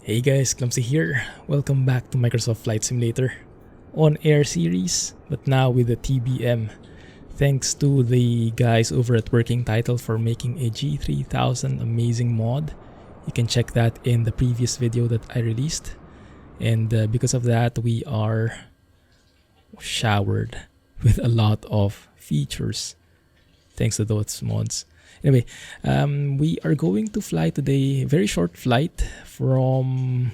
Hey guys, Clumsy here. Welcome back to Microsoft Flight Simulator OnAir series, but now with the TBM. Thanks to the guys over at Working Title for making a G3000 amazing mod. You can check that in the previous video that I released. And because of that, we are showered with a lot of features thanks to those mods. Anyway, we are going to fly today, a very short flight from,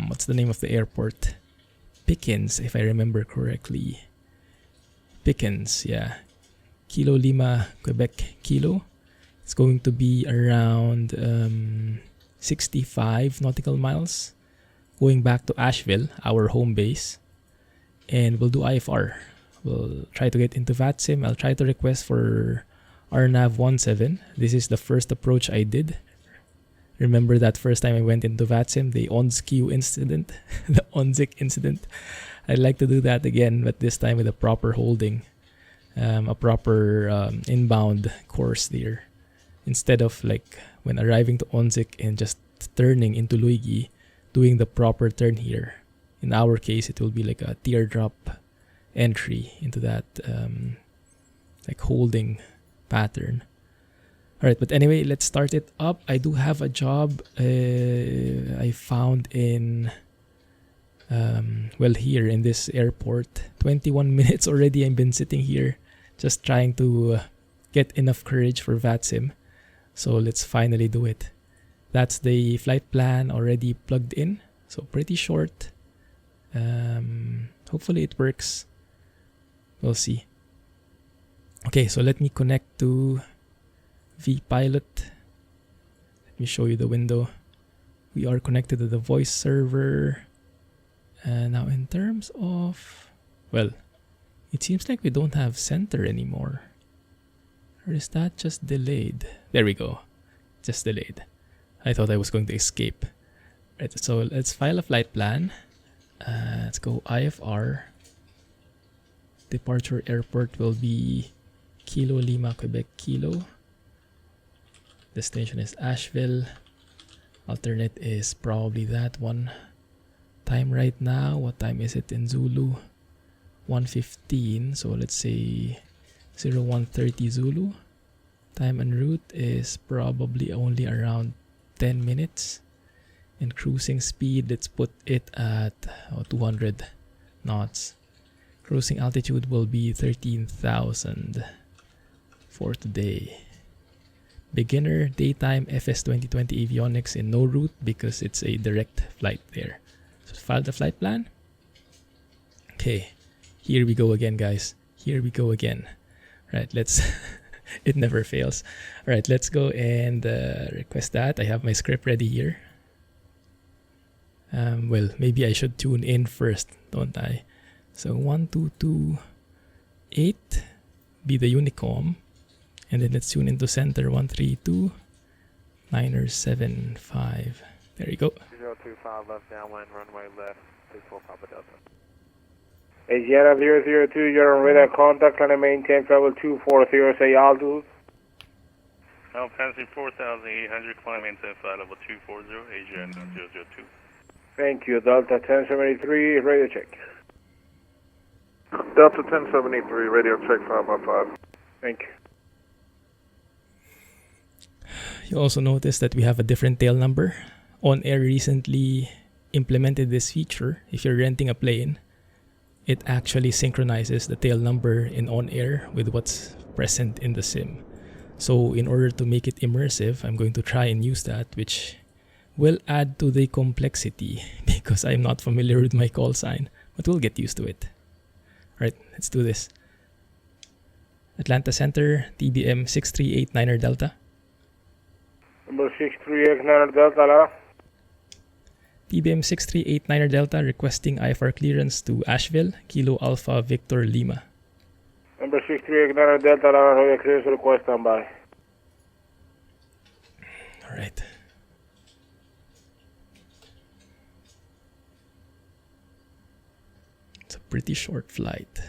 what's the name of the airport? Pickens, if I remember correctly. Pickens, yeah. Kilo Lima, Quebec, Kilo. It's going to be around 65 nautical miles. Going back to Asheville, our home base. And we'll do IFR. We'll try to get into VATSIM. I'll try to request for RNAV 17. This is the first approach I did. Remember that first time I went into VATSIM, the OnSkew incident, the OnZig incident. I'd like to do that again, but this time with a proper holding, a proper inbound course there. Instead of like when arriving to OnZig and just turning into Luigi, doing the proper turn here. In our case, it will be like a teardrop entry into that like holding pattern. Alright, but anyway, let's start it up. I do have a job I found in here in this airport. 21 minutes already I've been sitting here just trying to get enough courage for VATSIM. So let's finally do it. That's the flight plan already plugged in, so pretty short. Hopefully it works. We'll see. Okay, so let me connect to vPilot. Let me show you the window. We are connected to the voice server. And now in terms of, well, it seems like we don't have center anymore. Or is that just delayed? There we go. Just delayed. I thought I was going to escape. Right, so let's file a flight plan. Let's go IFR. Departure airport will be Kilo Lima, Quebec, Kilo. Destination is Asheville. Alternate is probably that one. Time right now, what time is it in Zulu? 1:15, so let's say 0130 Zulu. Time en route is probably only around 10 minutes. And cruising speed, let's put it at 200 knots. Cruising altitude will be 13,000 for today. Beginner daytime FS 2020 avionics in no route because it's a direct flight there. So file the flight plan. Okay, here we go again, guys. Here we go again. Right, let's. It never fails. All right, let's go and request that. I have my script ready here. Well, maybe I should tune in first, don't I? So 1228 be the Unicom. And then let's tune into center 132 975. There you go. 025 left downwind, runway left, 64 Papa Delta. Asiana 002, you're on radar contact, can I maintain travel 240, say altitude? Now passing 4,800, climb maintain flight level 240, Asiana 002. Thank you, Delta 1073, radio check. Delta 1073, radio check 515. Thank you. You also notice that we have a different tail number. OnAir recently implemented this feature. If you're renting a plane, it actually synchronizes the tail number in OnAir with what's present in the sim. So in order to make it immersive, I'm going to try and use that, which will add to the complexity because I'm not familiar with my call sign, but we'll get used to it. Alright, let's do this. Atlanta Center, TBM 6389er Delta. Number 6389 Delta, Lara. TBM 6389er Delta requesting IFR clearance to Asheville, Kilo Alpha Victor Lima. Number 6389 Delta, Lara, radio clearance request standby. Alright. It's a pretty short flight.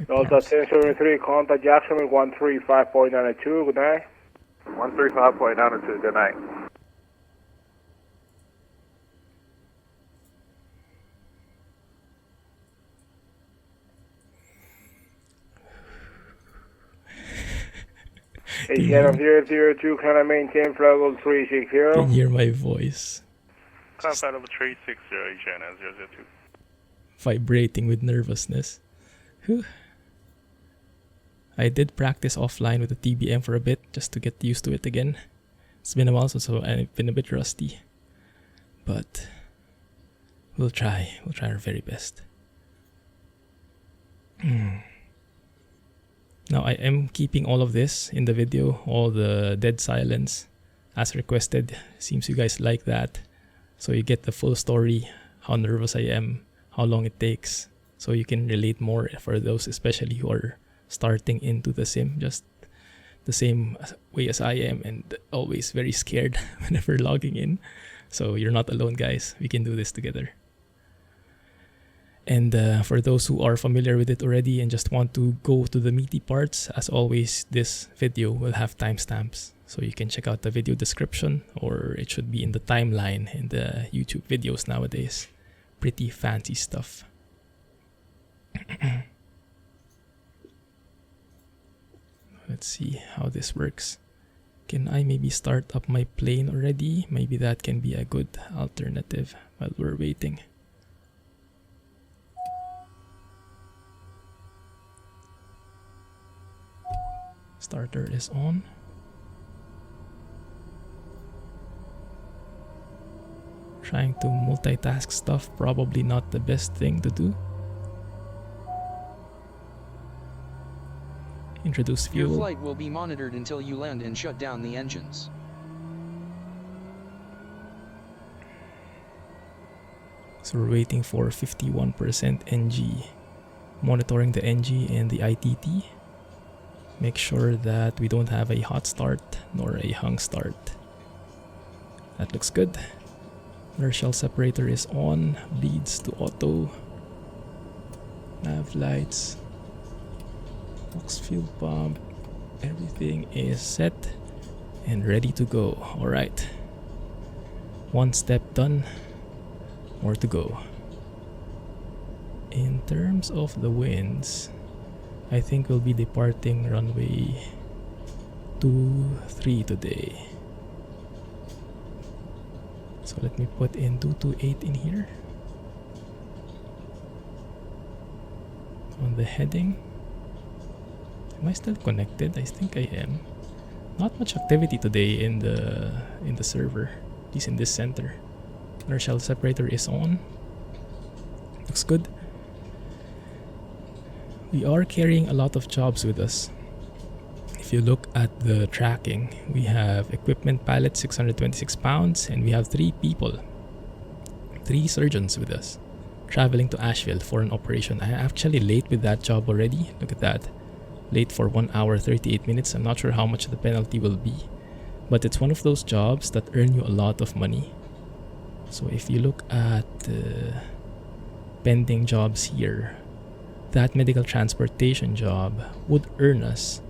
Delta 1073, contact Jacksonville 135.92, good night. 135.92, good night. Sierra 002, can I maintain flight level Can 360? you hear my voice Climb flight level 360, AGN 002. vibrating with nervousness? Whew. I did practice offline with the TBM for a bit just to get used to it again. It's been a while, so I've been a bit rusty. But we'll try our very best. Now I am keeping all of this in the video, all the dead silence as requested. Seems you guys like that. So you get the full story, how nervous I am, how long it takes. So you can relate more for those especially who are starting into the sim, just the same way as I am and always very scared whenever logging in. So you're not alone, guys. We can do this together. And for those who are familiar with it already and just want to go to the meaty parts, as always, this video will have timestamps. So you can check out the video description, or it should be in the timeline in the YouTube videos nowadays. Pretty fancy stuff. Let's see how this works. Can I maybe start up my plane already? Maybe that can be a good alternative while we're waiting. Starter is on. Trying to multitask stuff, probably not the best thing to do. Introduce Your fuel. flight will be monitored until you land and shut down the engines. So we're waiting for 51% NG. Monitoring the NG and the ITT. Make sure that we don't have a hot start nor a hung start. That looks good. Inertial separator is on. Bleeds to auto. Nav lights. Box fuel pump. Everything is set and ready to go. Alright. One step done. More to go. In terms of the winds, I think we'll be departing runway 23 today. So let me put in 228 in here. On the heading. Am I still connected? I think I am. Not much activity today in the server, at least in this center. Inertial separator is on. Looks good. We are carrying a lot of jobs with us. If you look at the tracking, we have equipment pallet 626 pounds and we have 3 people, 3 surgeons with us, traveling to Asheville for an operation. I'm actually late with that job already. Look at that. Late for 1 hour 38 minutes. I'm not sure how much the penalty will be, but it's one of those jobs that earn you a lot of money. So if you look at pending jobs here, that medical transportation job would earn us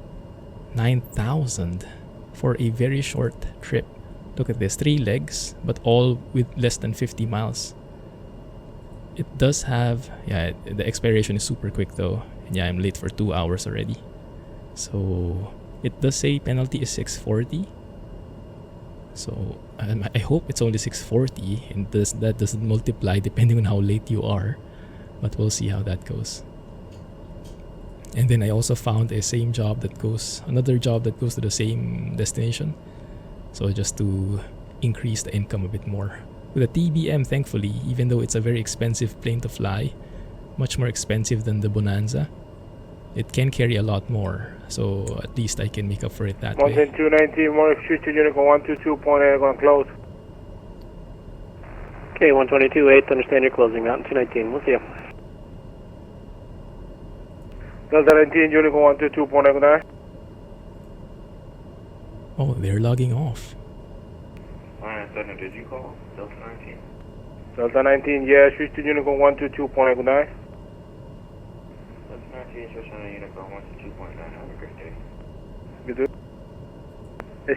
9,000 for a very short trip. Look at this, 3 legs, but all with less than 50 miles. It does have, yeah, the expiration is super quick though. And yeah, I'm late for 2 hours already. So it does say penalty is 640. So I hope it's only 640 and that doesn't multiply depending on how late you are. But we'll see how that goes. And then I also found another job that goes to the same destination. So just to increase the income a bit more. With a TBM, thankfully, even though it's a very expensive plane to fly, much more expensive than the Bonanza, it can carry a lot more. So at least I can make up for it that way. 110-219, more future Unicorn 122.8, going to close. Okay, 122.8, understand you're closing out. 219, we'll see you. Delta 19, Unicorn 122.8, good night. Oh, they're logging off. Alright, Thunder, did you call? Delta 19. Delta 19, yeah, switch to Unicorn 122.8, good night. Delta 19, switch on Unicorn 122.9, have a great day. You do?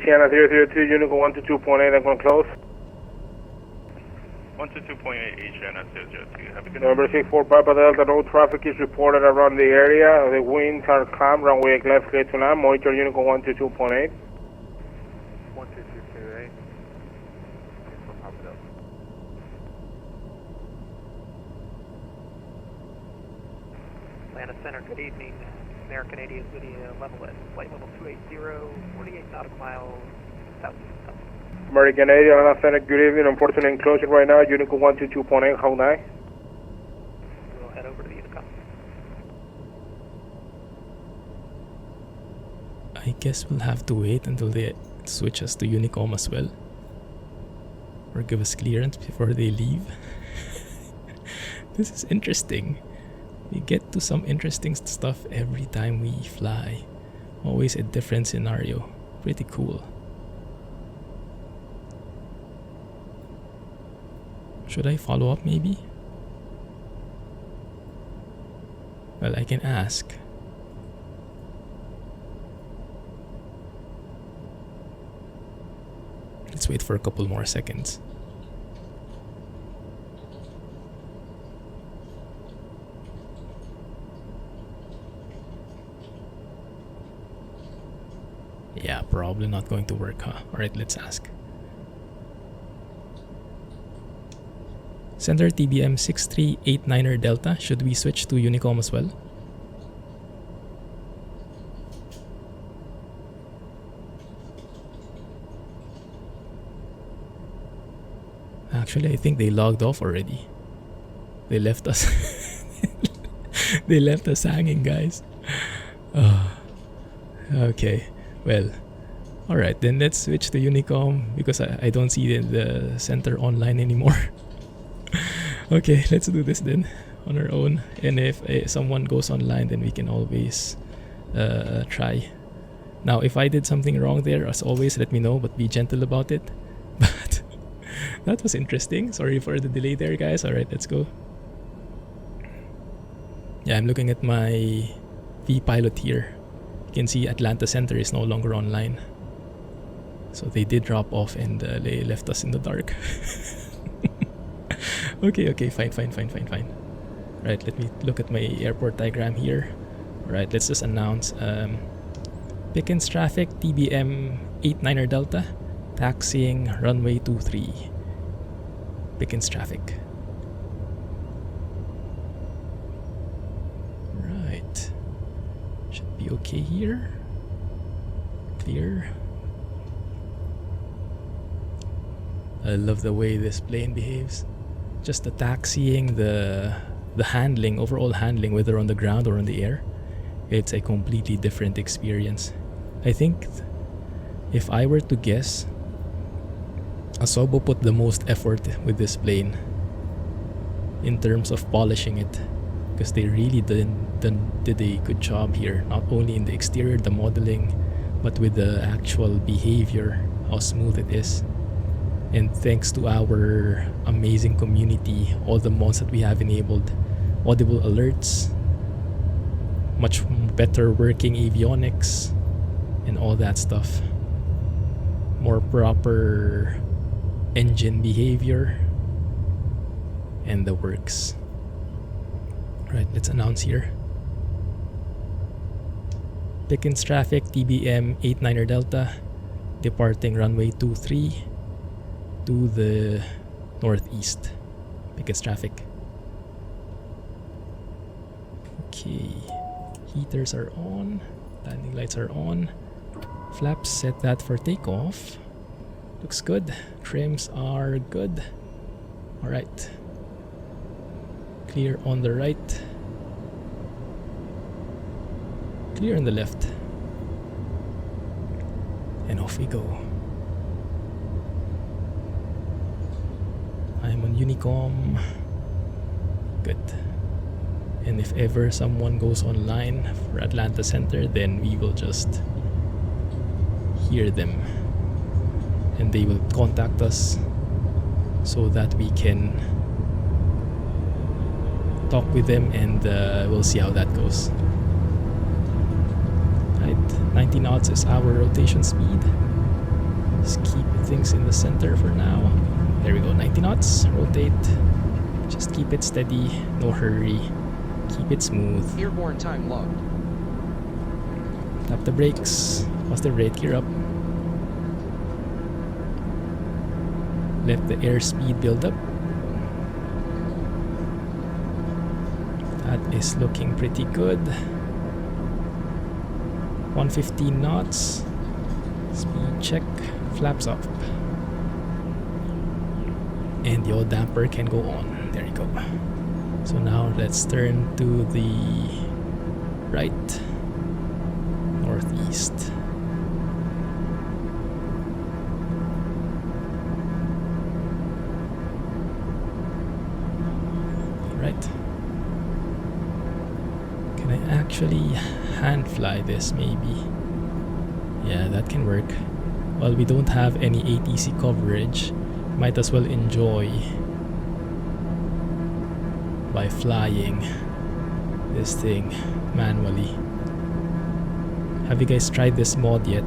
Sienna 002, Unicorn 122.8, I'm going to close. to 2.8, AGN at 002. Have a good night. Number 64 Papa Delta, no traffic is reported around the area. The winds are calm, runway left clear to land. Monitor Unicorn 1 to 2.8. 12228. Papa Delta. Atlanta Center, good evening. American 80 is Lydia, level at flight level 280, 48 nautical miles southeast. American 80, Atlanta Center, good evening. Unfortunately, in closing right now. Unicorn 1 to 2.8, hold 9. We'll head over to the Unicom. I guess we'll have to wait until they switch us to Unicom as well. Or give us clearance before they leave. This is interesting. We get to some interesting stuff every time we fly. Always a different scenario. Pretty cool. Should I follow up maybe? Well, I can ask. Let's wait for a couple more seconds. Yeah, probably not going to work, huh? Alright, let's ask. Center TBM 6389er Delta, should we switch to Unicom as well? Actually, I think they logged off already. They left us. They left us hanging, guys. Oh. Okay, well, alright, then let's switch to Unicom because I don't see the center online anymore. Okay, let's do this then on our own, and if someone goes online, then we can always try. Now, if I did something wrong there, as always, let me know, but be gentle about it. But that was interesting. Sorry for the delay there, guys. Alright, let's go. Yeah, I'm looking at my vPilot here. You can see Atlanta Center is no longer online. So they did drop off and they left us in the dark. Okay, fine. Right, let me look at my airport diagram here. Alright, let's just announce Pickens traffic, TBM 89er Delta, taxiing runway 23. Pickens traffic. Right. Should be okay here. Clear. I love the way this plane behaves. Just the taxiing, the handling, overall handling, whether on the ground or on the air, it's a completely different experience. I think if I were to guess, Asobo put the most effort with this plane in terms of polishing it, because they really did a good job here, not only in the exterior, the modeling, but with the actual behavior, how smooth it is. And thanks to our amazing community, all the mods that we have enabled, audible alerts, much better working avionics, and all that stuff. More proper engine behavior, and the works. Right, let's announce here. Pickens traffic, TBM 89er Delta, departing runway 23 to the northeast. Pickens traffic. Okay, heaters are on, landing lights are on, flaps set that for takeoff. Looks good. Trims are good. Alright. Clear on the right. Clear on the left. And off we go. I'm on Unicom. Good. And if ever someone goes online for Atlanta Center, then we will just hear them. And they will contact us so that we can talk with them, and we'll see how that goes. Right, 90 knots is our rotation speed. Just keep things in the center for now. There we go, 90 knots, rotate. Just keep it steady, no hurry. Keep it smooth. Airborne time logged. Tap the brakes, positive rate, gear up. Let the airspeed build up. That is looking pretty good. 115 knots. Speed check, flaps up. And the old damper can go on. There you go. So now let's turn to the right, northeast. Right. Can I actually hand fly this maybe? Yeah, that can work. Well, we don't have any ATC coverage. Might as well enjoy by flying this thing manually. Have you guys tried this mod yet?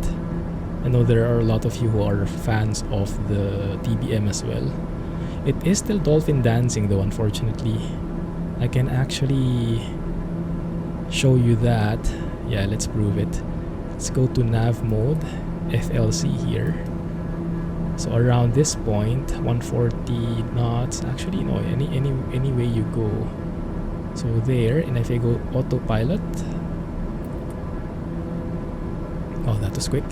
I know there are a lot of you who are fans of the TBM as well. It is still dolphin dancing though, unfortunately. I can actually show you that. Yeah, let's prove it. Let's go to nav mode, FLC here. So around this point, 140 knots. Actually, no, any way you go. So there, and if I go autopilot. Oh, that was quick.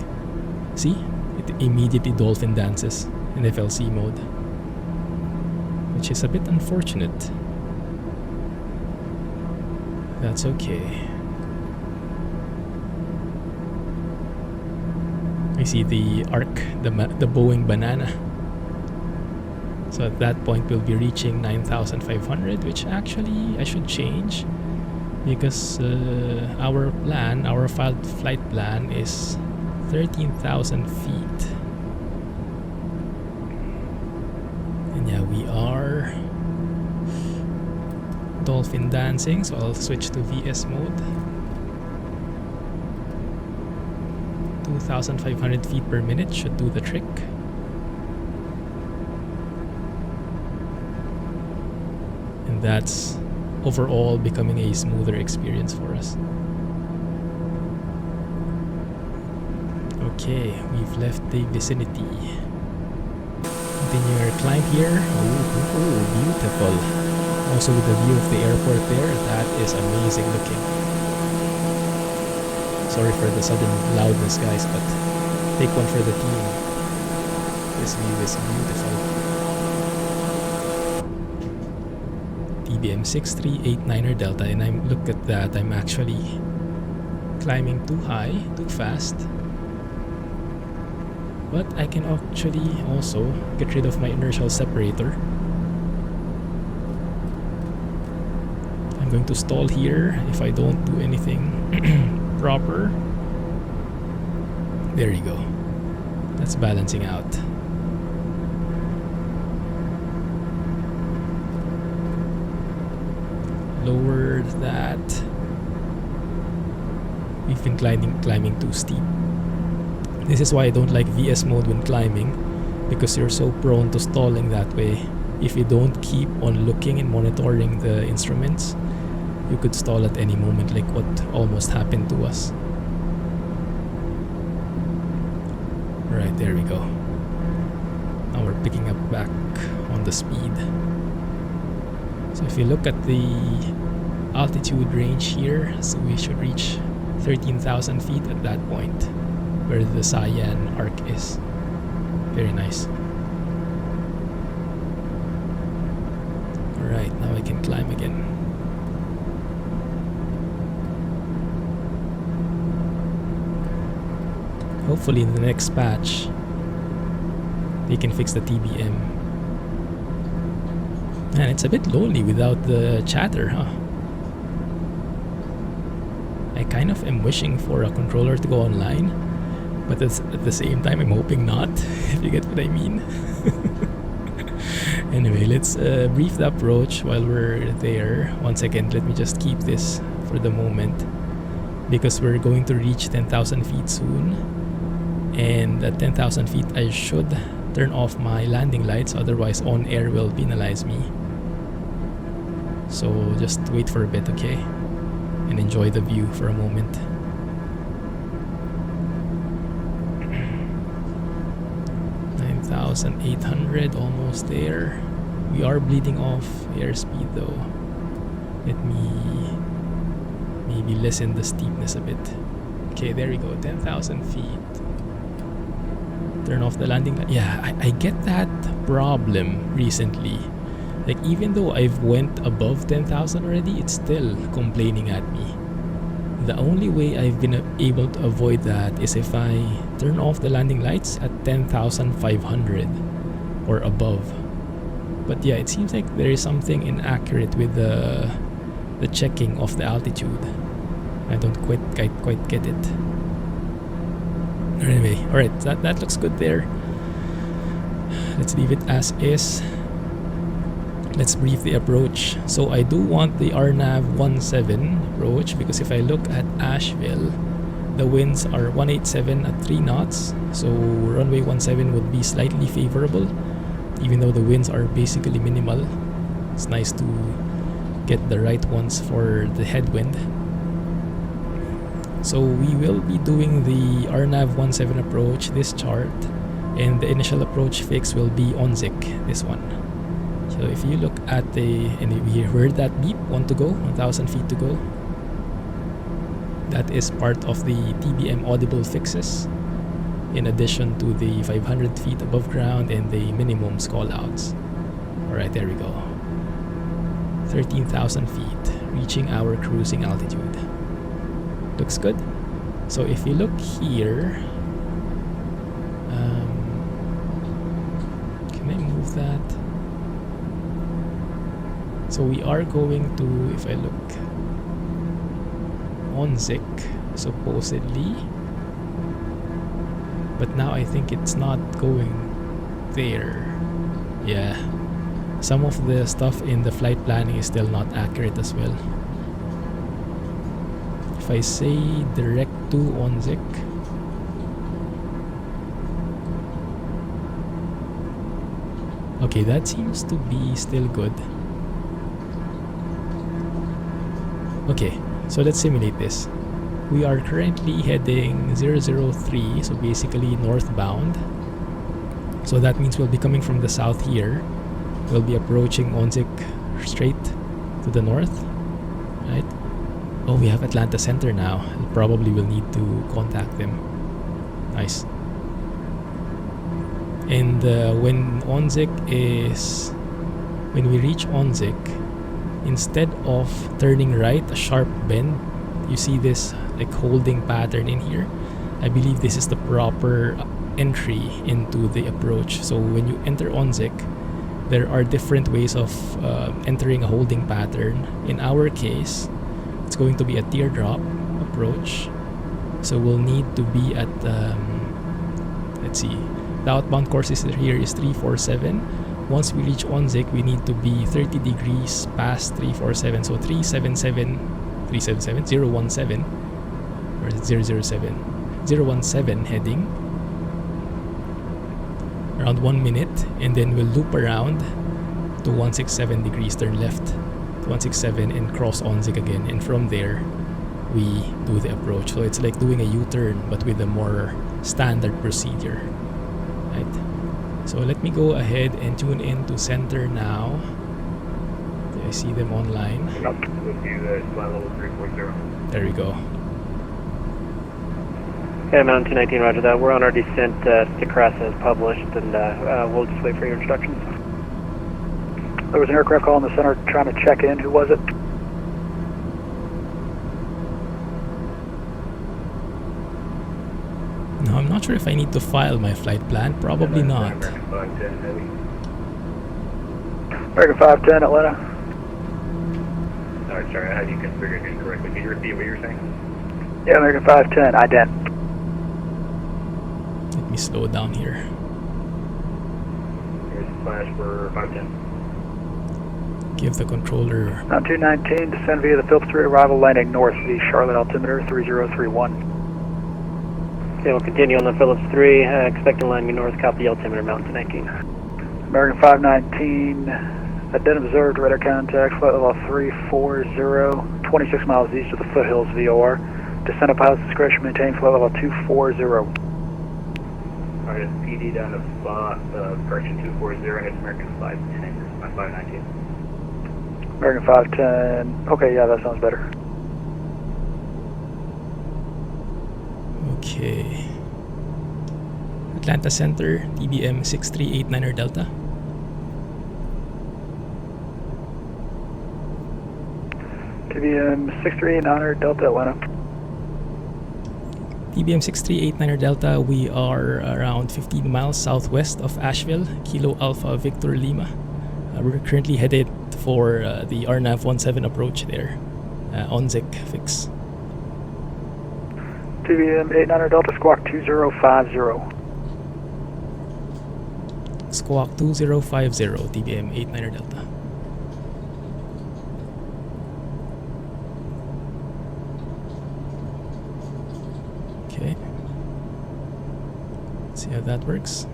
See? It immediately dolphin dances in FLC mode. Which is a bit unfortunate. That's okay. We see the arc, the Boeing Banana. So at that point we'll be reaching 9,500, which actually I should change because our flight plan is 13,000 feet. And yeah, we are dolphin dancing, so I'll switch to VS mode. 2,500 feet per minute should do the trick. And that's overall becoming a smoother experience for us. Okay, we've left the vicinity. Continue our climb here. Oh, beautiful. Also with the view of the airport there, that is amazing looking. Sorry for the sudden loudness, guys, but take one for the team. This view is beautiful. TBM 6389er Delta, and look at that, I'm actually climbing too high, too fast. But I can actually also get rid of my inertial separator. I'm going to stall here if I don't do anything proper. There you go. That's balancing out. Lower that. We've been climbing too steep. This is why I don't like VS mode when climbing, because you're so prone to stalling that way. If you don't keep on looking and monitoring the instruments, you could stall at any moment, like what almost happened to us. Right, there we go. Now we're picking up back on the speed. So if you look at the altitude range here, so we should reach 13,000 feet at that point, where the cyan arc is. Very nice. Alright, now I can climb again. Hopefully in the next patch they can fix the TBM. Man, it's a bit lonely without the chatter, huh? I kind of am wishing for a controller to go online, but at the same time I'm hoping not, if you get what I mean. Anyway, let's brief the approach while we're there. 1 second, let me just keep this for the moment, because we're going to reach 10,000 feet soon. And at 10,000 feet I should turn off my landing lights, otherwise OnAir will penalize me. So just wait for a bit, okay? And enjoy the view for a moment. $9,800, almost there. We are bleeding off airspeed though. Let me maybe lessen the steepness a bit. Okay, there we go, 10,000 feet. Turn off the landing light. Yeah, I get that problem recently. Like, even though I've went above 10,000 already, it's still complaining at me. The only way I've been able to avoid that is if I turn off the landing lights at 10,500 or above. But yeah, it seems like there is something inaccurate with the checking of the altitude. I don't quite get it. Anyway, alright, that looks good there. Let's leave it as is. Let's brief the approach. So I do want the RNAV 17 approach, because if I look at Asheville, the winds are 187 at 3 knots. So runway 17 would be slightly favorable, even though the winds are basically minimal. It's nice to get the right ones for the headwind. So we will be doing the RNAV 17 approach, this chart, and the initial approach fix will be OnZIC, this one. So if you look at and we heard that beep, 1 to go, 1,000 feet to go. That is part of the TBM audible fixes, in addition to the 500 feet above ground and the minimum call-outs. Alright, there we go. 13,000 feet, reaching our cruising altitude. Looks good. So if you look here, can I move that? So we are going to, if I look, OnZIC supposedly, but now I think it's not going there. Yeah, some of the stuff in the flight planning is still not accurate as well. If I say direct to OnZIC, okay, that seems to be still good. Okay, so let's simulate this. We are currently heading 003, so basically northbound. So that means we'll be coming from the south here. We'll be approaching OnZIC straight to the north, right? Oh, we have Atlanta Center now. Probably will need to contact them. Nice. And when we reach OnZIC, instead of turning right, a sharp bend, you see this like holding pattern in here. I believe this is the proper entry into the approach. So when you enter OnZIC, there are different ways of entering a holding pattern. In our case, it's going to be a teardrop approach. So we'll need to be at, let's see, the outbound course here is 347. Once we reach OnZIC, we need to be 30 degrees past 347. So 017 or 017 heading around 1 minute, and then we'll loop around to 167 degrees, turn left to 167 and cross OnZIC again, and from there we do the approach. So it's like doing a U-turn but with a more standard procedure, right? So let me go ahead and tune in to center now. I see them online. There we go. Okay, Mountain 219, roger that. We're on our descent to Crassa as published, and we'll just wait for your instructions. There was an aircraft call in the center trying to check in. Who was it? No, I'm not sure if I need to file my flight plan. Probably not. American 510, Atlanta. Alright, sorry, I had you configured incorrectly. Can you repeat what you were saying? Yeah, American 510, ident. Let me slow down here. Here's the flash for 510. Give the controller. Mountain 219, descend via the Phillips 3 arrival landing north, the Charlotte altimeter 3031. Okay, we'll continue on the Phillips 3. Expect to land me north, copy altimeter Mountain 19. American 519, dead observed, radar contact, flight level 340, 26 miles east of the foothills VOR. Descend at pilot's discretion, maintain flight level 240. Alright, PD down to correction 240, and it's American 510, my 519. American 510, okay, yeah, that sounds better. Okay. Atlanta Center, TBM 6389er Delta. TBM 6389er Delta Atlanta. TBM 6389er Delta, we are around 15 miles southwest of Asheville, Kilo Alpha Victor Lima. We're currently headed for the RNAV 17 approach there, OnZIC fix. TBM 89er Delta, squawk 2050. Squawk 2050, TBM 89er Delta. Okay. Let's see how that works.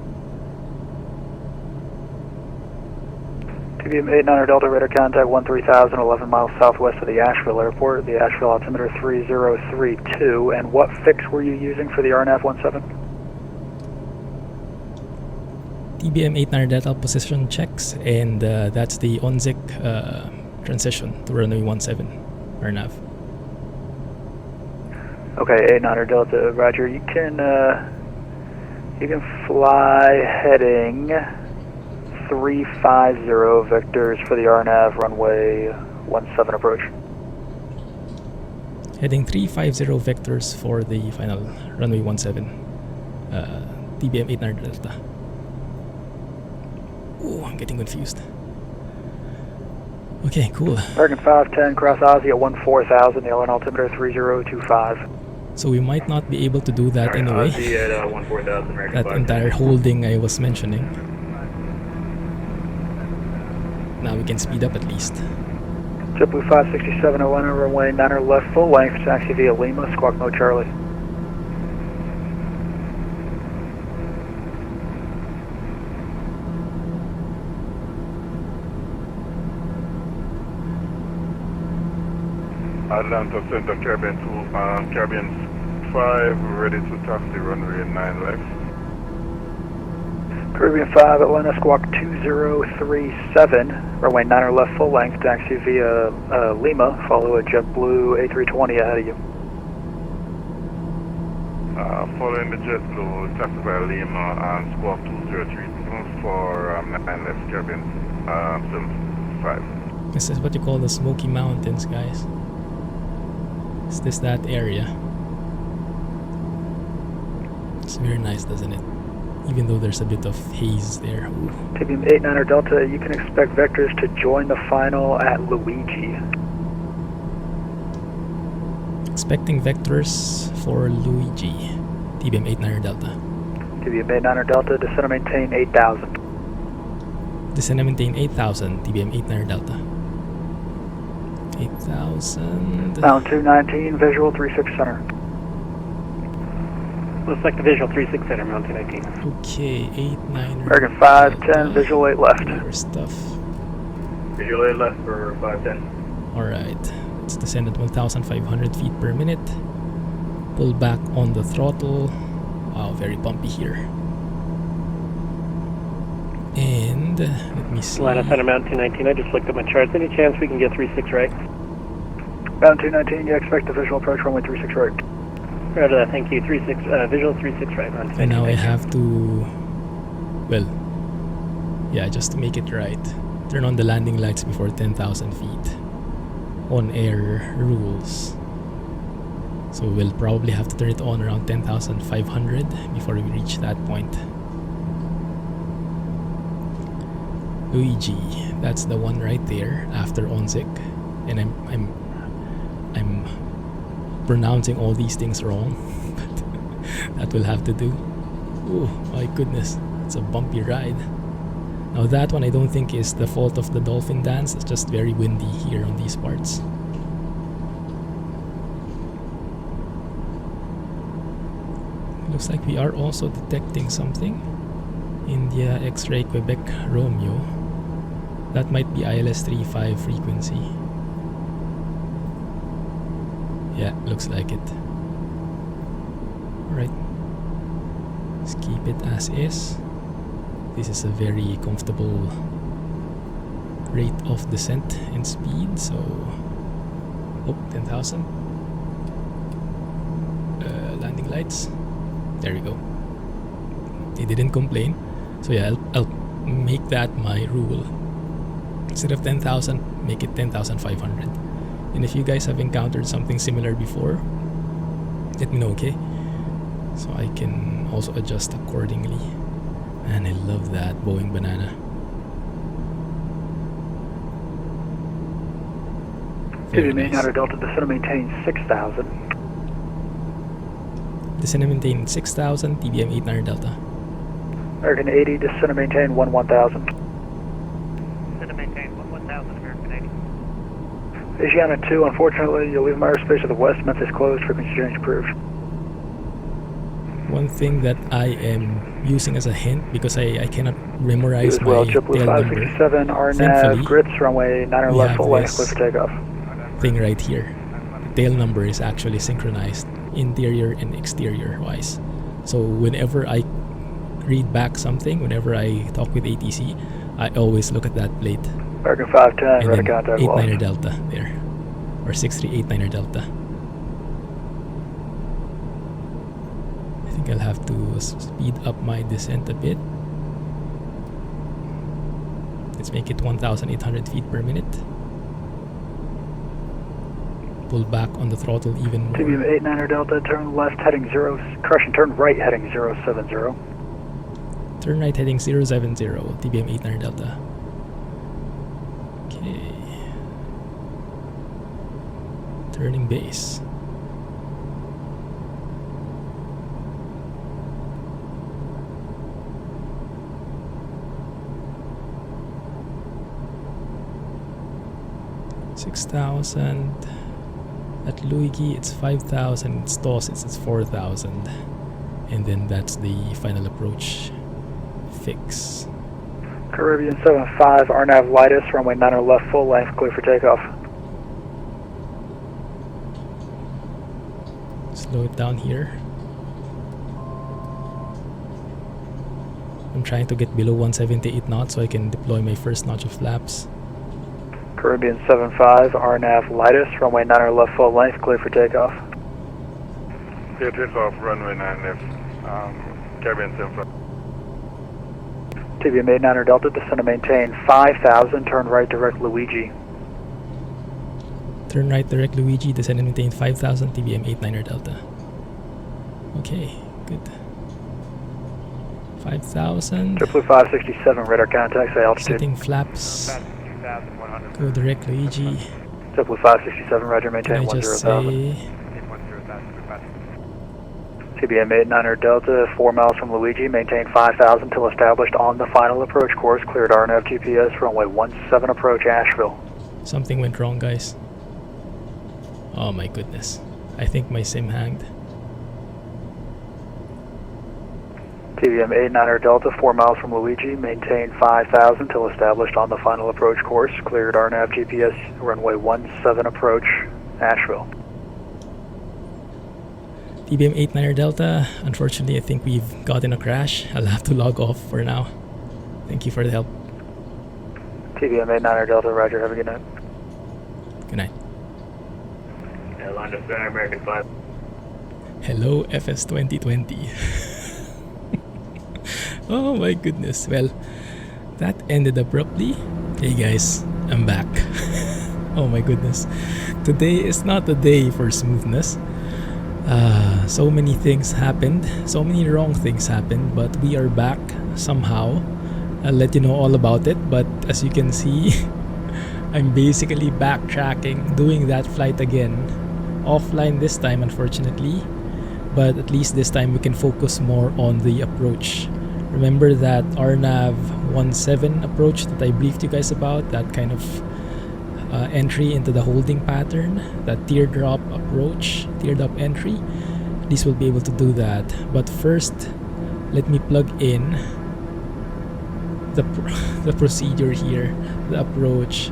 TBM 89er Delta, radar contact 13,000, 11 miles southwest of the Asheville airport. The Asheville altimeter 3032. And what fix were you using for the RNAV 17? TBM 89er Delta position checks, and that's the OnZIC transition to runway 17 RNAV. Okay, 89er Delta, roger. You can fly heading 350 vectors for the RNAV runway 17 approach. Heading 350 vectors for the final runway 17, TBM 89er Delta. Oh, I'm getting confused. Okay, cool. American 510, cross Aussie at 14,000, the LN altimeter 3025. So we might not be able to do that anyway. Aussie at 14,000, American That 510. entire holding I was mentioning. Now we can speed up at least. JetBlue 567 Atlanta, runway 9er left, full length, taxi via Lima, squawk no Charlie. Atlanta Center, Caribbean 2, Caribbean 5, ready to taxi runway 9 left. Caribbean 5 Atlanta, squawk 2037, runway 9er left, full length, taxi via Lima, follow a JetBlue A320 ahead of you. Following the JetBlue, taxi via Lima and squawk 203 for 9 left, Caribbean 75. This is what you call the Smoky Mountains, guys. Is this that area? It's very nice, doesn't it? Even though there's a bit of haze there. Ooh. TBM 89er Delta, you can expect vectors to join the final at Luigi. Expecting vectors for Luigi. TBM 89er Delta. TBM 89er Delta, descend and maintain 8,000. Descend and maintain 8,000, TBM 89er Delta. 8,000. Mountain 219, visual 36 center. Looks like the visual 36 center, Mountain 19. Okay, 89er. American 510, visual 8 left. Your stuff. Visual 8 left for 510. Alright, let's descend at 1,500 feet per minute. Pull back on the throttle. Wow, very bumpy here. And let me see. Atlanta Center, Mountain 219. I just looked at my charts. Any chance we can get 36 right? Mountain 219, you expect the visual approach runway 36 right. Roger that, thank you. 36, visual 36 right, Mountain 219. And now I have to, well, yeah, just to make it right, turn on the landing lights before 10,000 feet. OnAir rules. So we'll probably have to turn it on around 10,500 before we reach that point. Luigi, that's the one right there after OnZIC, and I'm pronouncing all these things wrong, but that will have to do. Oh my goodness, it's a bumpy ride. Now that one I don't think is the fault of the dolphin dance, it's just very windy here on these parts. Looks like we are also detecting something. India X-ray Quebec Romeo. That might be ILS 35 frequency. Yeah, looks like it. Alright. Let's keep it as is. This is a very comfortable rate of descent and speed, so... Oh, 10,000. Landing lights. There we go. They didn't complain. So yeah, I'll make that my rule. Instead of 10,000, make it 10,500. And if you guys have encountered something similar before, let me know, okay? So I can also adjust accordingly. And I love that Boeing Banana. Very nice. Outer Delta, descend and maintain 6,000. Descend and maintain 6,000, TBM 89 Delta. American 80, descend and maintain 11,000. Descend and maintain 11,000, American 80. Asiana 2, unfortunately, you'll leave my airspace to the west. Memphis closed, frequency change approved. One thing that I am using as a hint, because I cannot memorize as well, my tail number. 567, RNAV, Thankfully, grits, runway 9 left, full length, clear for takeoff. Thing right here. The tail number is actually synchronized, interior and exterior wise. So whenever I read back something, whenever I talk with ATC, I always look at that plate. American 510, ready And contact, 89er Delta there. Or 6389er Delta. I think I'll have to speed up my descent a bit. Let's make it 1,800 feet per minute. Pull back on the throttle even more. TBM 89er Delta, turn left heading 0, correction, turn right heading 070. Turn right heading 070, TBM 89er Delta. Okay. Turning base. $6,000. At Luigi it's 5,000. It's Toss it's 4,000. And then that's the final approach fix. Caribbean 75, RNAV Lightus, runway 9 left, full length, clear for takeoff. Slow it down here. I'm trying to get below 178 knots so I can deploy my first notch of flaps. Caribbean 75, RNAV Lightus, runway 9 left, full length, clear for takeoff. Clear takeoff, runway 9 left, Caribbean 75. TBM 89er Delta, descend and maintain 5,000, turn right direct Luigi. Turn right direct Luigi, descend and maintain 5,000, TBM 89er Delta. Okay, good. 5,000. JetBlue 567, radar contact, say altitude. Setting flaps. Go direct Luigi. JetBlue 567, roger, Can maintain I just 10,000. say... TBM 89er Delta, 4 miles from Luigi, maintain 5,000 till established on the final approach course, cleared RNAV GPS, runway 17 approach Asheville. Something went wrong, guys. Oh my goodness. I think my sim hanged. TBM 89er Delta, 4 miles from Luigi, maintain 5,000 till established on the final approach course, cleared RNAV GPS, runway 17 approach Asheville. TBM 89er Delta, unfortunately I think we've gotten a crash. I'll have to log off for now. Thank you for the help. TBM 89er Delta, roger, have a good night. Good night. Line of Center, American 5. Hello FS 2020. Oh my goodness. Well, that ended abruptly. Hey guys, I'm back. Oh my goodness. Today is not the day for smoothness. So many things happened. So many wrong things happened. But we are back somehow. I'll let you know all about it. But as you can see, I'm basically backtracking, doing that flight again. Offline this time, unfortunately. But at least this time we can focus more on the approach. Remember that RNAV 17 approach that I briefed you guys about, that kind of entry into the holding pattern, that teardrop approach, teardrop entry. least we'll be able to do that. But first, let me plug in the procedure here, the approach.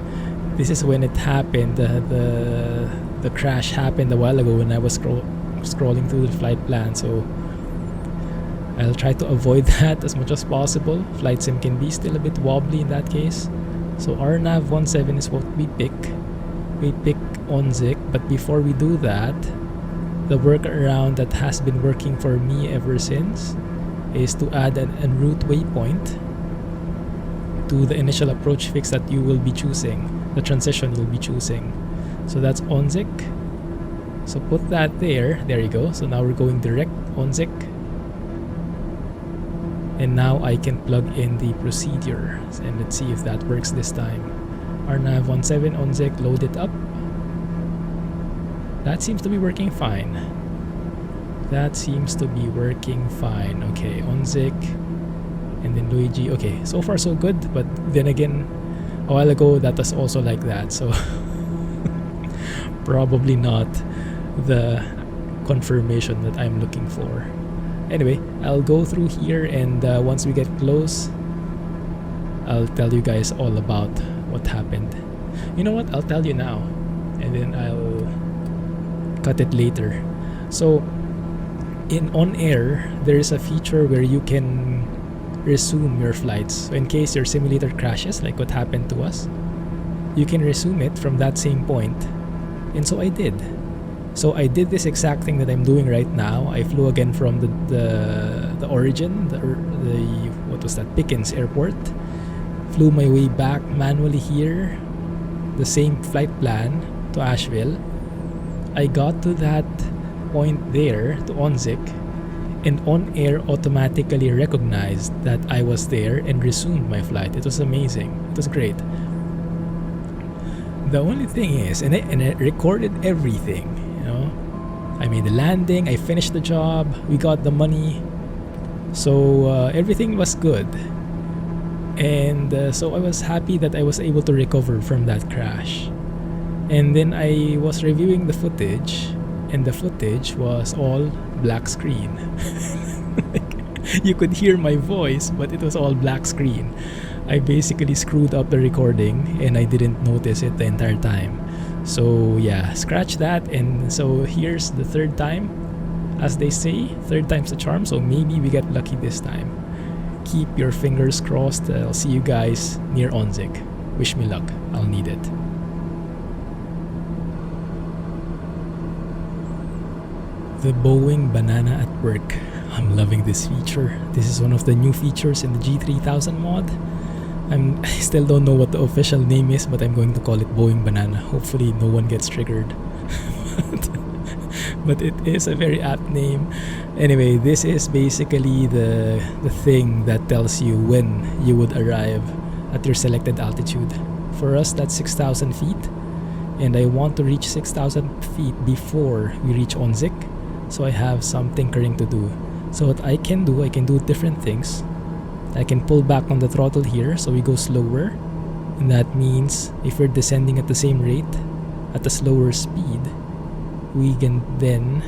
This is when it happened. The crash happened a while ago when I was scrolling through the flight plan. So I'll try to avoid that as much as possible. Flight sim can be still a bit wobbly in that case. So RNAV 17 is what we pick. We pick OnZig, but before we do that, the workaround that has been working for me ever since is to add an en route waypoint to the initial approach fix that you will be choosing, the transition you'll be choosing. So that's OnZig. So put that there. There you go. So now we're going direct OnZig. And now I can plug in the procedure. And let's see if that works this time. RNAV 17 OnZig, load it up. That seems to be working fine. That seems to be working fine. Okay, OnZig. And then Luigi. Okay, so far so good. But then again, a while ago that was also like that. So probably not the confirmation that I'm looking for. Anyway, I'll go through here, and once we get close, I'll tell you guys all about what happened. You know what? I'll tell you now, and then I'll cut it later. So in OnAir, there is a feature where you can resume your flights. So in case your simulator crashes, like what happened to us, you can resume it from that same point. And so I did. So I did this exact thing that I'm doing right now. I flew again from the origin, the what was that, Pickens Airport. Flew my way back manually here, the same flight plan to Asheville. I got to that point there, to OnZig, and OnAir automatically recognized that I was there and resumed my flight. It was amazing. It was great. The only thing is, and I recorded everything. I made the landing, I finished the job, we got the money, so everything was good. And so I was happy that I was able to recover from that crash. And then I was reviewing the footage, and the footage was all black screen. You could hear my voice, but it was all black screen. I basically screwed up the recording and I didn't notice it the entire time. So yeah, scratch that. And so here's the third time. As they say, third time's the charm. So maybe we get lucky this time. Keep your fingers crossed. I'll see you guys near OnZig. Wish me luck. I'll need it. The Boeing Banana at work. I'm loving this feature. This is one of the new features in the G3000 mod. I still don't know what the official name is, but I'm going to call it Boeing Banana. Hopefully no one gets triggered. But it is a very apt name. Anyway, this is basically the thing that tells you when you would arrive at your selected altitude. For us, that's 6,000 feet. And I want to reach 6,000 feet before we reach OnZig. So I have some tinkering to do. So what I can do different things. I can pull back on the throttle here so we go slower, and that means if we're descending at the same rate at a slower speed, we can then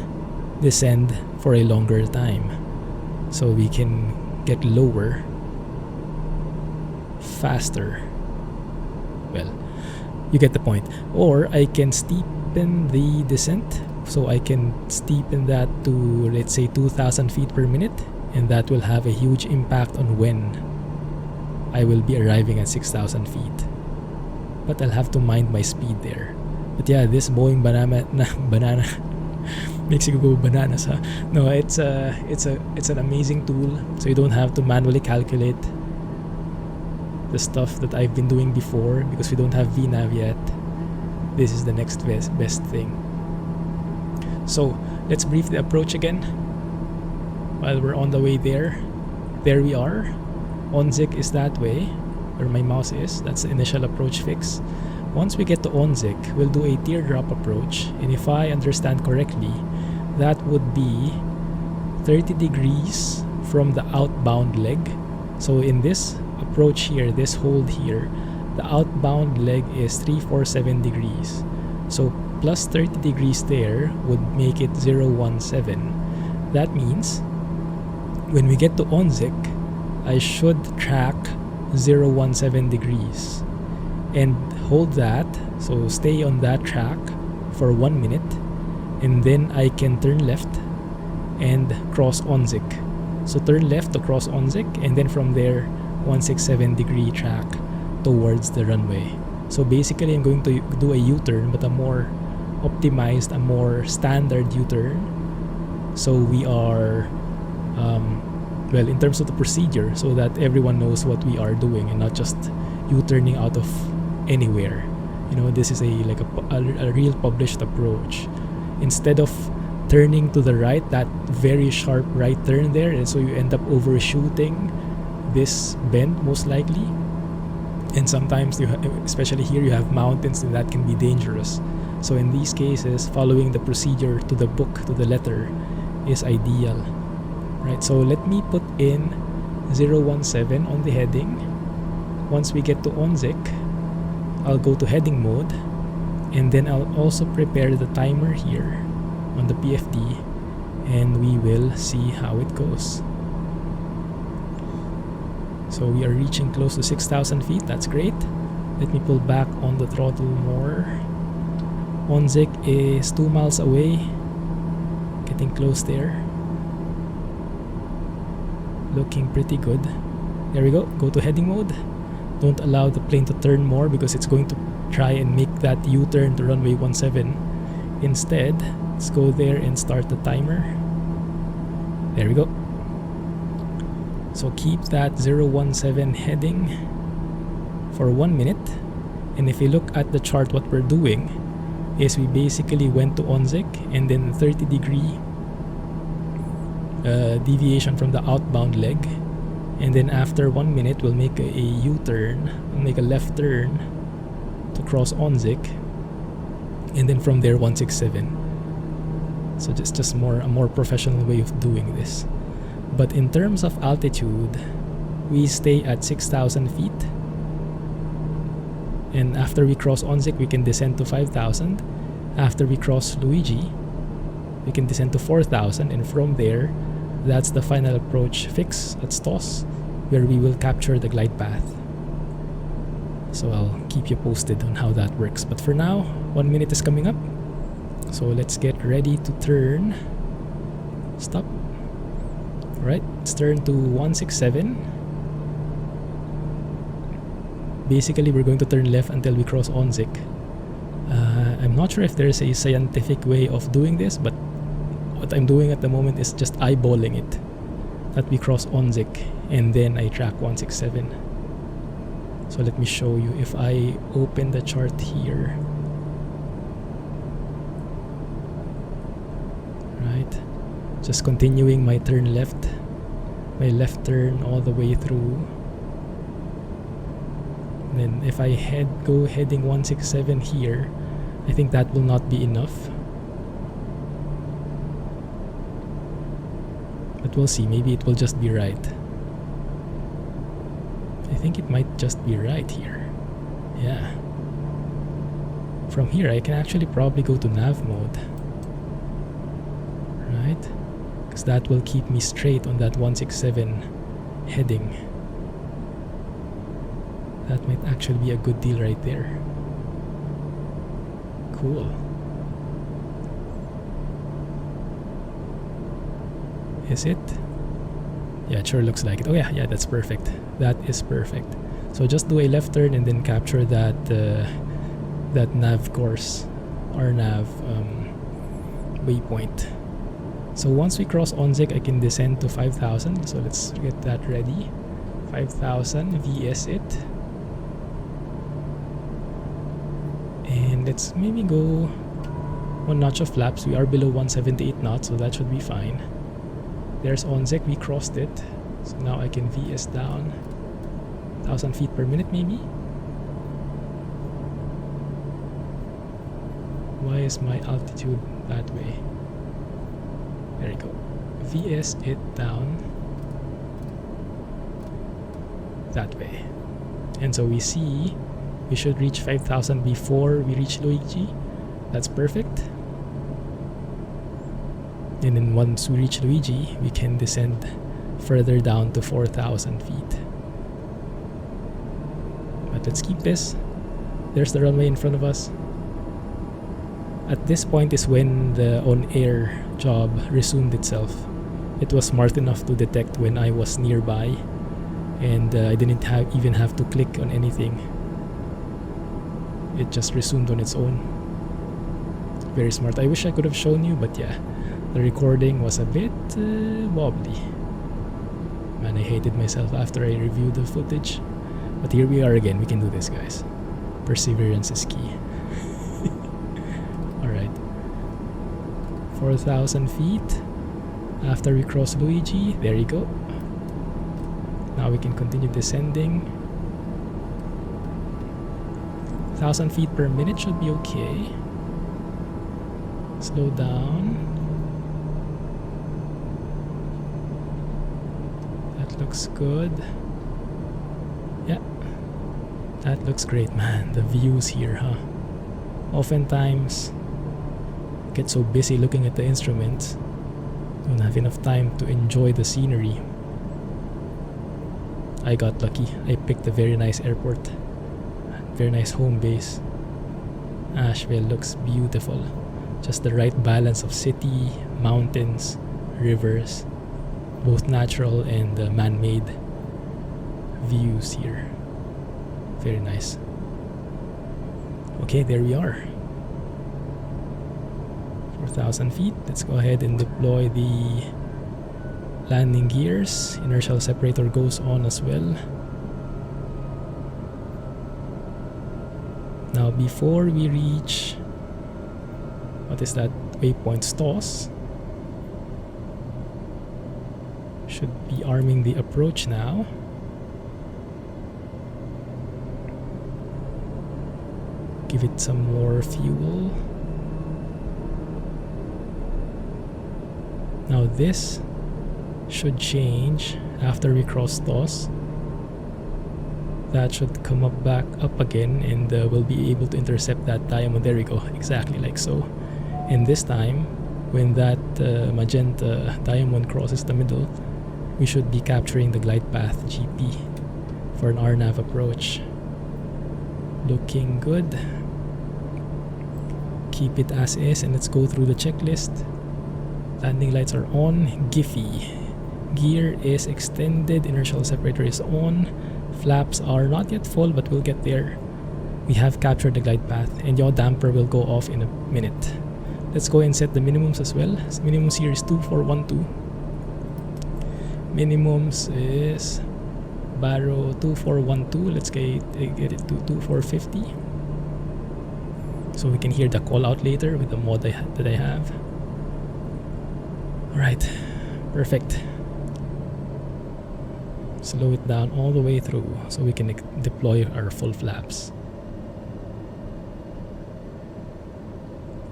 descend for a longer time, so we can get lower faster. Well, you get the point. Or I can steepen the descent, so I can steepen that to, let's say, 2,000 feet per minute, and that will have a huge impact on when I will be arriving at 6,000 feet. But I'll have to mind my speed there. But yeah, this Boeing Banana makes you go bananas, huh? No, it's an amazing tool, so you don't have to manually calculate the stuff that I've been doing before because we don't have VNav yet. This is the next best thing. So let's brief the approach again. While we're on the way there we are. OnZig is that way, where my mouse is. That's the initial approach fix. Once we get to OnZig, we'll do a teardrop approach, and if I understand correctly, that would be 30 degrees from the outbound leg. So in this approach here, this hold here, the outbound leg is 347 degrees. So plus 30 degrees there would make it 017. That means when we get to Onzik, I should track 017 degrees and hold that, so stay on that track for 1 minute, and then I can turn left and cross Onzik. So turn left to cross Onzik, and then from there 167 degree track towards the runway. So basically I'm going to do a U-turn, but a more optimized, a more standard U-turn. So we are well, in terms of the procedure, so that everyone knows what we are doing and not just U-turning out of anywhere. You know, this is a real published approach. Instead of turning to the right, that very sharp right turn there, and so you end up overshooting this bend most likely. And sometimes especially here, you have mountains, and that can be dangerous. So in these cases, following the procedure to the book, to the letter, is ideal. Right, so let me put in 017 on the heading. Once we get to Onzik, I'll go to heading mode, and then I'll also prepare the timer here on the PFD, and we will see how it goes. So we are reaching close to 6,000 feet. That's great. Let me pull back on the throttle more. Onzik is 2 miles away. Getting close there. Looking pretty good. There we go. Go to heading mode. Don't allow the plane to turn more because it's going to try and make that U-turn to runway 17. Instead, let's go there and start the timer. There we go. So keep that 017 heading for 1 minute. And if you look at the chart, what we're doing is we basically went to Onzik and then 30 degree deviation from the outbound leg, and then after 1 minute we'll make a U-turn, we'll make a left turn to cross Onzik, and then from there 167. So just a more professional way of doing this. But in terms of altitude, we stay at 6,000 feet, and after we cross Onzik we can descend to 5,000. After we cross Luigi, we can descend to 4,000, and from there that's the final approach fix at Stoss, where we will capture the glide path. So I'll keep you posted on how that works. But for now, 1 minute is coming up. So let's get ready to turn. Stop. Alright, let's turn to 167. Basically, we're going to turn left until we cross Onzik. I'm not sure if there's a scientific way of doing this, but what I'm doing at the moment is just eyeballing it. That we cross Onzik and then I track 167. So let me show you. If I open the chart here, right, just continuing my turn left, my left turn all the way through. And then if I go heading 167 here, I think that will not be enough. But we'll see, maybe it will just be right. I think it might just be right here. Yeah. From here I can actually probably go to nav mode. Right? Because that will keep me straight on that 167 heading. That might actually be a good deal right there. Cool. Is it? Yeah, it sure looks like it. Oh yeah, that's perfect. That is perfect. So just do a left turn and then capture that that nav course, or nav waypoint. So once we cross Onzik, I can descend to 5,000. So let's get that ready. 5,000 VS it. And let's maybe go 1 notch of flaps. We are below 178 knots, so that should be fine. There's Onzik, we crossed it. So now I can VS down 1,000 feet per minute maybe. Why is my altitude that way? There you go. VS it down that way. And so we see we should reach 5,000 before we reach Luigi. That's perfect. And then once we reach Luigi, we can descend further down to 4,000 feet. But let's keep this. There's the runway in front of us. At this point is when the OnAir job resumed itself. It was smart enough to detect when I was nearby, and I didn't even have to click on anything. It just resumed on its own. Very smart. I wish I could have shown you, but yeah, the recording was a bit wobbly. Man, I hated myself after I reviewed the footage. But here we are again. We can do this, guys. Perseverance is key. Alright. 4,000 feet. After we cross Luigi, there you go. Now we can continue descending. 1,000 feet per minute should be okay. Slow down. That looks good. Yeah. That looks great, man. The views here, huh? Oftentimes, I get so busy looking at the instruments, don't have enough time to enjoy the scenery. I got lucky. I picked a very nice airport. Very nice home base. Asheville looks beautiful. Just the right balance of city, mountains, rivers, both natural and man-made views here. Very nice. Okay, there we are. 4,000 feet. Let's go ahead and deploy the landing gears. Inertial separator goes on as well. Now before we reach, what is that, waypoint STOS, should be arming the approach now. Give it some more fuel. Now this should change after we cross STOS. That should come back up again, and we'll be able to intercept that diamond. There we go, exactly like so. And this time, when that magenta diamond crosses the middle, we should be capturing the glide path GP for an RNAV approach. Looking good. Keep it as is, and let's go through the checklist. Landing lights are on. GIFY. Gear is extended. Inertial separator is on. Flaps are not yet full, but we'll get there. We have captured the glide path, and yaw damper will go off in a minute. Let's go and set the minimums as well. Minimums here is 2412. Minimums is Barrow 2412. Let's get it to 2450. So we can hear the call out later with the mod that I have. Alright, perfect. Slow it down all the way through so we can deploy our full flaps.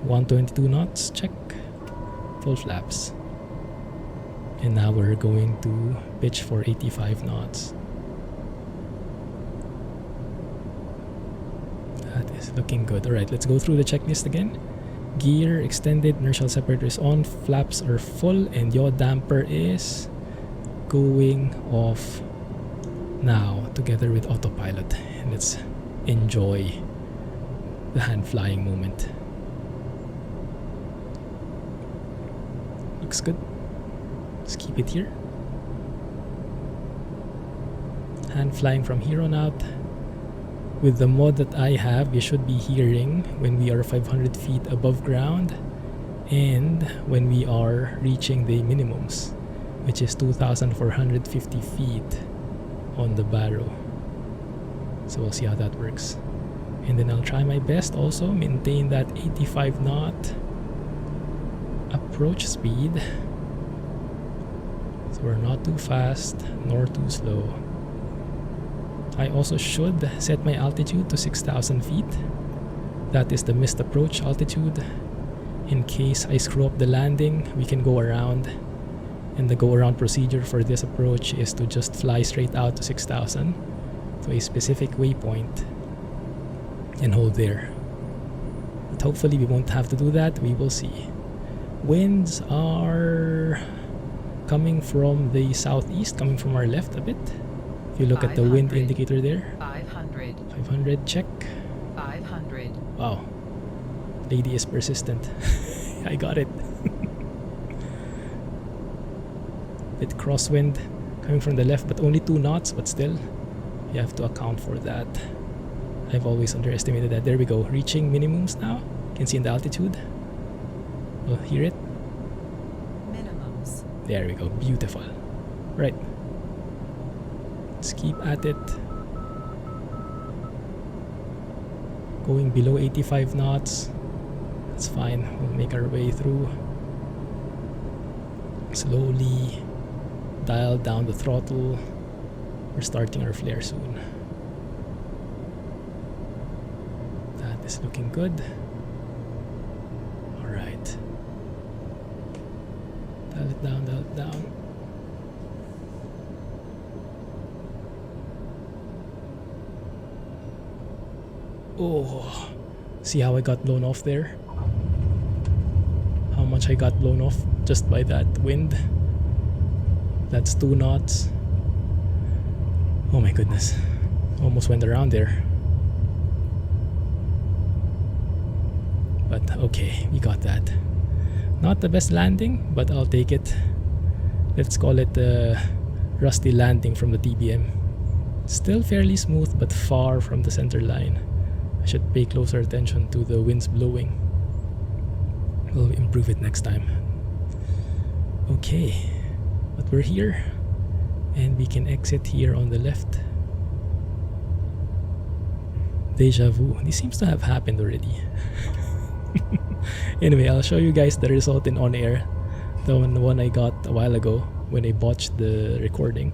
122 knots, check. Full flaps. And now we're going to pitch for 85 knots. That is looking good. Alright, let's go through the checklist again. Gear extended, inertial separator is on, flaps are full, and yaw damper is going off now together with autopilot. And let's enjoy the hand flying moment. Looks good. Let's keep it here. Hand flying from here on out. With the mod that I have, you should be hearing when we are 500 feet above ground and when we are reaching the minimums, which is 2,450 feet on the Barrow. So we'll see how that works. And then I'll try my best also maintain that 85 knot approach speed, so we're not too fast nor too slow. I also should set my altitude to 6,000 feet. That is the missed approach altitude. In case I screw up the landing, we can go around. And the go around procedure for this approach is to just fly straight out to 6,000 to a specific waypoint and hold there. But hopefully we won't have to do that. We will see. Winds are coming from the southeast, coming from our left a bit. If you look at the wind 500. indicator there. 500. 500, check. 500. Wow. Lady is persistent. I got it. Bit crosswind coming from the left, but only 2 knots, but still you have to account for that. I've always underestimated that. There we go, reaching minimums now. You can see in the altitude. We'll hear it. Minimums. There we go, beautiful. Right. Let's keep at it. Going below 85 knots. That's fine, we'll make our way through. Slowly dial down the throttle. We're starting our flare soon. That is looking good. Alright. Dial it down, dial it down. Oh, see how I got blown off there? How much I got blown off just by that wind. That's 2 knots. Oh my goodness. Almost went around there. But okay, we got that. Not the best landing, but I'll take it. Let's call it a rusty landing from the TBM. Still fairly smooth, but far from the center line. I should pay closer attention to the winds blowing. We'll improve it next time. Okay, but we're here and we can exit here on the left. Deja vu. This seems to have happened already. Anyway, I'll show you guys the result in OnAir. The one I got a while ago when I botched the recording.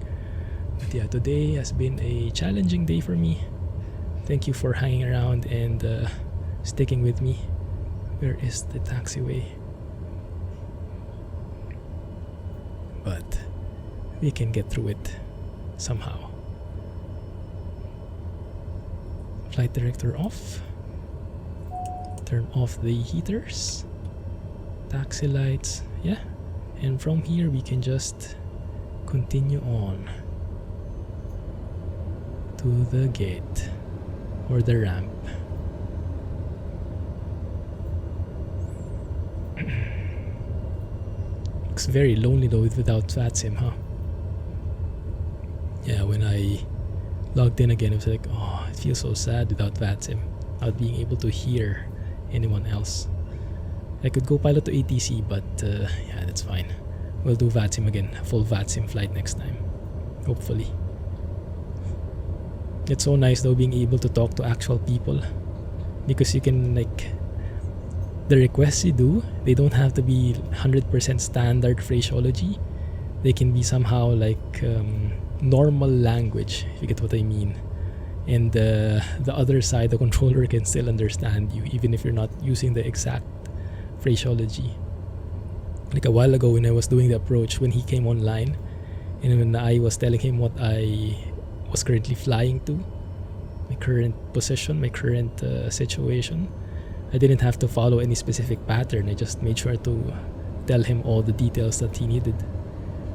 But yeah, today has been a challenging day for me. Thank you for hanging around and sticking with me. Where is the taxiway? But we can get through it somehow. Flight director off. Turn off the heaters. Taxi lights. Yeah. And from here we can just continue on to the gate or the ramp. Looks very lonely though without VATSIM, huh? Yeah, when I logged in again, it was like, oh, it feels so sad without VATSIM, not being able to hear anyone else. I could go pilot to ATC, but yeah, that's fine. We'll do VATSIM again, a full VATSIM flight next time, hopefully. It's so nice though being able to talk to actual people, because you can, like, the requests you do, they don't have to be 100% standard phraseology. They can be somehow like normal language, if you get what I mean. And the other side, the controller, can still understand you even if you're not using the exact phraseology. Like a while ago when I was doing the approach, when he came online and when I was telling him what I was currently flying to, my current position, my current situation, I didn't have to follow any specific pattern. I just made sure to tell him all the details that he needed,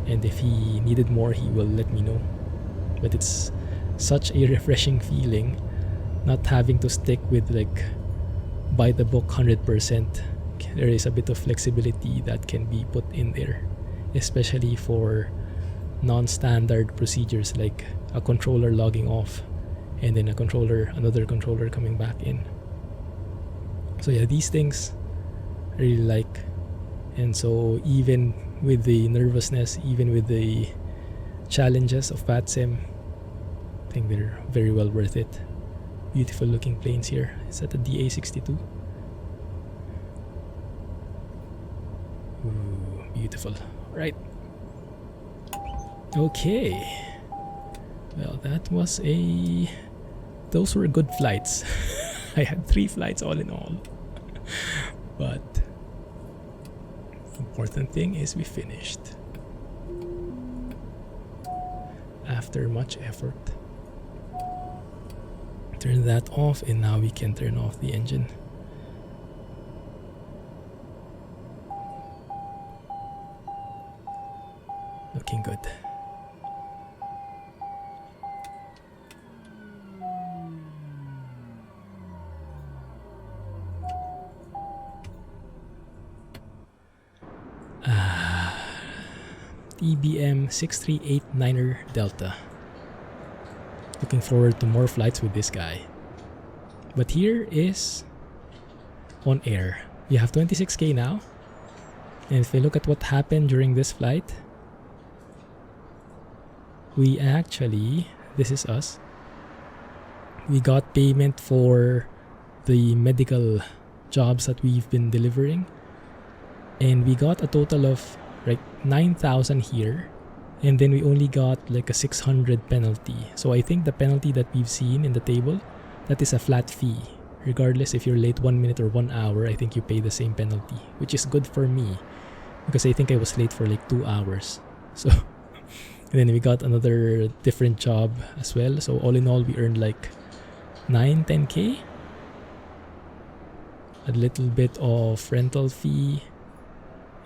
and if he needed more, he will let me know. But it's such a refreshing feeling not having to stick with, like, by the book 100%. There is a bit of flexibility that can be put in there, especially for non-standard procedures like a controller logging off and then another controller coming back in. So yeah, these things I really like. And so even with the nervousness, even with the challenges of VATSIM, I think they're very well worth it. Beautiful looking planes here. Is that a DA-62? Ooh, beautiful. Right. Okay. Well, those were good flights. I had 3 flights all in all. But the important thing is we finished. After much effort. Turn that off, and now we can turn off the engine. EBM 6389er Delta. Looking forward to more flights with this guy. But here is OnAir. We have 26K now. And if we look at what happened during this flight, we actually, this is us, we got payment for the medical jobs that we've been delivering, and we got a total of like 9,000 here, and then we only got like a 600 penalty. So I think the penalty that we've seen in the table, that is a flat fee. Regardless if you're late 1 minute or 1 hour, I think you pay the same penalty, which is good for me because I think I was late for like 2 hours. So and then we got another different job as well. So all in all, we earned like 10K. A little bit of rental fee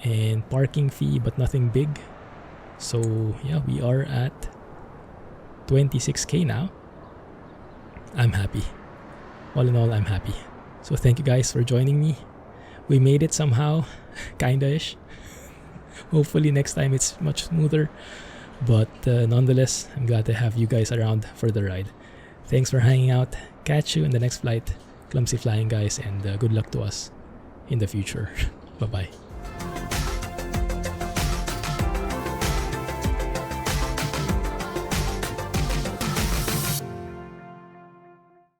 and parking fee, but nothing big. So yeah, we are at 26K now. I'm happy. All in all, I'm happy. So thank you guys for joining me. We made it somehow, kinda-ish. Hopefully next time it's much smoother. But nonetheless, I'm glad to have you guys around for the ride. Thanks for hanging out. Catch you in the next flight. Clumsy flying, guys, and good luck to us in the future. Bye-bye.